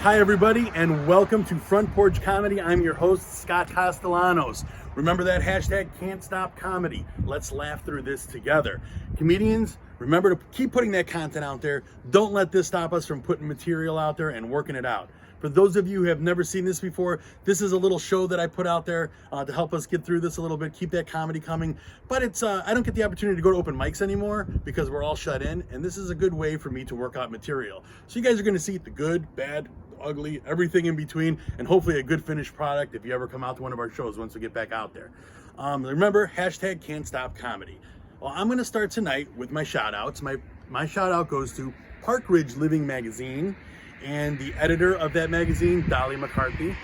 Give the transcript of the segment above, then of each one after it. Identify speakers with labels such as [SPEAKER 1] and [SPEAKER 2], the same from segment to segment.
[SPEAKER 1] Hi everybody, and welcome to Front Porch Comedy. I'm your host, Scott Castellanos. Remember that hashtag can't stop comedy. Let's laugh through this together. Comedians, remember to keep putting that content out there. Don't let this stop us from putting material out there and working it out. For those of you who have never seen this before, this is a little show that I put out there to help us get through this a little bit, keep that comedy coming. But it's I don't get the opportunity to go to open mics anymore because we're all shut in, and this is a good way for me to work out material. So you guys are going to see the good, bad, ugly, everything in between, and hopefully a good finished product if you ever come out to one of our shows once we get back out there. Remember, hashtag can't stop comedy. Well, I'm going to start tonight with my shout outs. My shout out goes to Park Ridge Living Magazine and the editor of that magazine, Dolly McCarthy.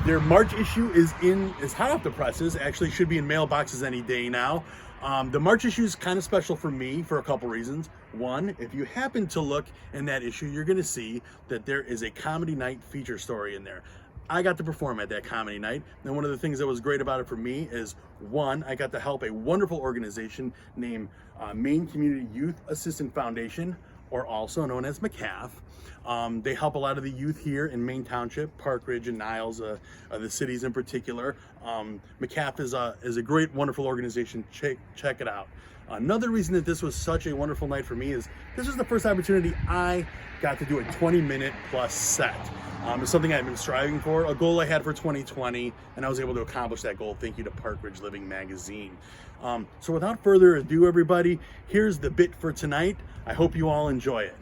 [SPEAKER 1] Their March issue is hot off the presses. Actually should be in mailboxes any day now. The March issue is kind of special for me for a couple reasons. One, if you happen to look in that issue, you're going to see that there is a comedy night feature story in there. I got to perform at that comedy night, and one of the things that was great about it for me is, one, I got to help a wonderful organization named Maine Community Youth Assistant Foundation, or also known as McCaff. They help a lot of the youth here in Maine Township, Park Ridge and Niles, the cities in particular. McCaff is a great, wonderful organization. Check it out. Another reason that this was such a wonderful night for me is this was the first opportunity I got to do a 20-minute plus set. It's something I've been striving for, a goal I had for 2020, and I was able to accomplish that goal. Thank you to Park Ridge Living Magazine. So without further ado, everybody, here's the bit for tonight. I hope you all enjoy it.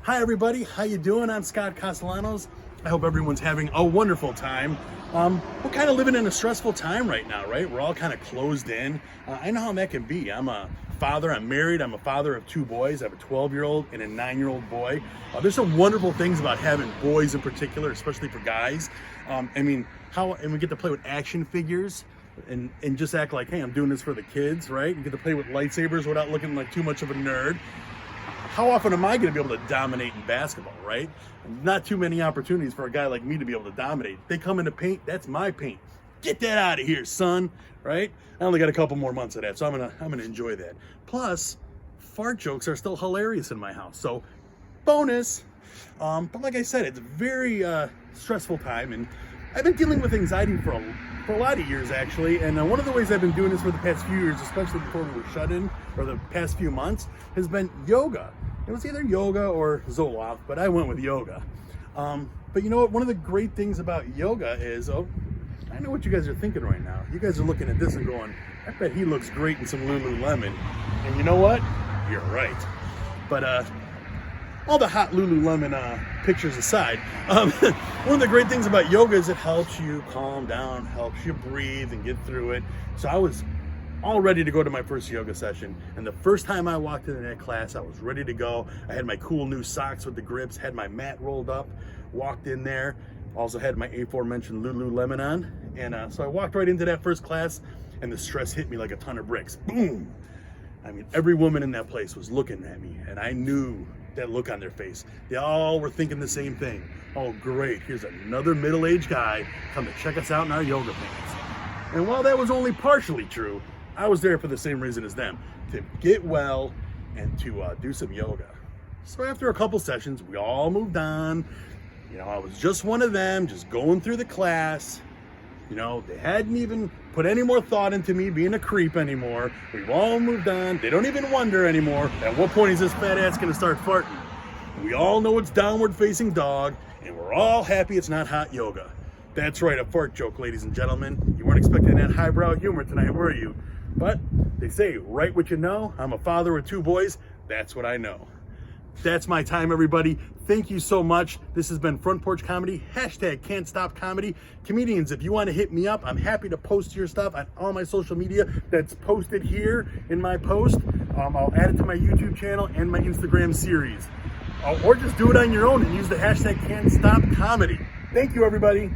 [SPEAKER 1] Hi everybody, how you doing? I'm Scott Castellanos. I hope everyone's having a wonderful time. We're kind of living in a stressful time right now, right? We're all kind of closed in. I know how that can be. I'm a father, I'm married, I'm a father of two boys. I have a 12-year-old and a 9-year-old boy. There's some wonderful things about having boys in particular, especially for guys. And we get to play with action figures and just act like, hey, I'm doing this for the kids, right? You get to play with lightsabers without looking like too much of a nerd. How often am I going to be able to dominate in basketball, right? Not too many opportunities for a guy like me to be able to dominate. They come into paint, that's my paint. Get that out of here, son, right? I only got a couple more months of that, so I'm gonna enjoy that. Plus, fart jokes are still hilarious in my house, so bonus. But like I said, it's a very stressful time, and I've been dealing with anxiety for a lot of years, actually. And one of the ways I've been doing this for the past few years, especially before we were shut in, or the past few months, has been yoga. It was either yoga or Zoloft, but I went with yoga. But you know what? One of the great things about yoga is, I know what you guys are thinking right now. You guys are looking at this and going, I bet he looks great in some Lululemon. And you know what? You're right. But all the hot Lululemon pictures aside, one of the great things about yoga is it helps you calm down, helps you breathe and get through it. So I was all ready to go to my first yoga session, and the first time I walked into that class, I was ready to go. I had my cool new socks with the grips, had my mat rolled up, walked in there, also had my aforementioned Lululemon on, and so I walked right into that first class, and the stress hit me like a ton of bricks. Boom! I mean, every woman in that place was looking at me, and I knew that look on their face. They all were thinking the same thing. Oh, great, here's another middle-aged guy come to check us out in our yoga pants. And while that was only partially true, I was there for the same reason as them, to get well and to do some yoga. So after a couple sessions, we all moved on. You know, I was just one of them, just going through the class. You know, they hadn't even put any more thought into me being a creep anymore. We've all moved on. They don't even wonder anymore, at what point is this fat ass gonna start farting? We all know it's downward facing dog, and we're all happy it's not hot yoga. That's right, a fart joke, ladies and gentlemen. You weren't expecting that highbrow humor tonight, were you? But they say, write what you know. I'm a father with two boys. That's what I know. That's my time, everybody. Thank you so much. This has been Front Porch Comedy, hashtag can't stop comedy. Comedians, if you want to hit me up, I'm happy to post your stuff on all my social media that's posted here in my post. I'll add it to my YouTube channel and my Instagram series. Or just do it on your own and use the hashtag can't stop comedy. Thank you, everybody.